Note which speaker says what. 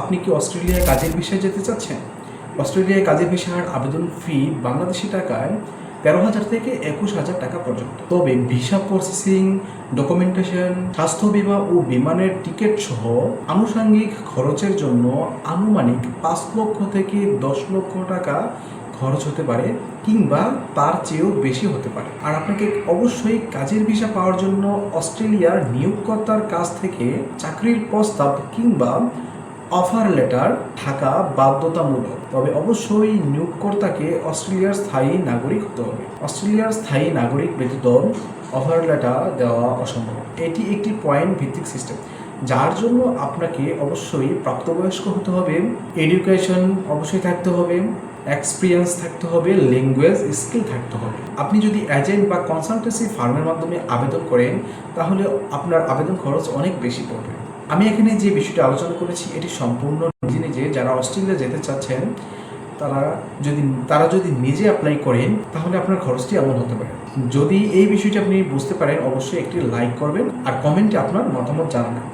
Speaker 1: আপনি কি অস্ট্রেলিয়ায় কাজের ভিসায় যেতে চাচ্ছেন? অস্ট্রেলিয়ায় কাজের ভিসার আবেদন ফি বাংলাদেশি টাকায় ১৩,০০০ থেকে ২১,০০০ টাকা পর্যন্ত। তবে ভিসা প্রসেসিং, ডকুমেন্টেশন, স্বাস্থ্য বিমা ও বিমানের টিকিট সহ আনুষঙ্গিক খরচের জন্য আনুমানিক ৫ লক্ষ থেকে ১০ লক্ষ টাকা খরচ হতে পারে, কিংবা তার চেয়েও বেশি হতে পারে। আর আপনাকে অবশ্যই কাজের ভিসা পাওয়ার জন্য অস্ট্রেলিয়ার নিয়োগকর্তার কাছ থেকে চাকরির প্রস্তাব কিংবা অফার লেটার থাকা বাধ্যতামূলক। তবে অবশ্যই নিয়োগকর্তাকে অস্ট্রেলিয়ার স্থায়ী নাগরিক হতে হবে। অস্ট্রেলিয়ার স্থায়ী নাগরিক ব্যতীত অফার লেটার দেওয়া অসম্ভব। এটি একটি পয়েন্ট ভিত্তিক সিস্টেম, যার জন্য আপনাকে অবশ্যই প্রাপ্তবয়স্ক হতে হবে, এডুকেশন অবশ্যই থাকতে হবে, এক্সপিরিয়েন্স থাকতে হবে, ল্যাঙ্গুয়েজ স্কিল থাকতে হবে। আপনি যদি এজেন্ট বা কনসালটেন্সি ফার্মের মাধ্যমে আবেদন করেন, তাহলে আপনার আবেদন খরচ অনেক বেশি পড়বে। আমি এখানে যে বিষয়টি আলোচনা করেছি এটি সম্পূর্ণ নিজে নিজে যারা অস্ট্রেলিয়া যেতে চাচ্ছেন তারা যদি নিজে অ্যাপ্লাই করেন, তাহলে আপনার খরচটি এমন হতে পারে। যদি এই বিষয়টি আপনি বুঝতে পারেন, অবশ্যই একটি লাইক করবেন আর কমেন্টে আপনার মতামত জানাবেন।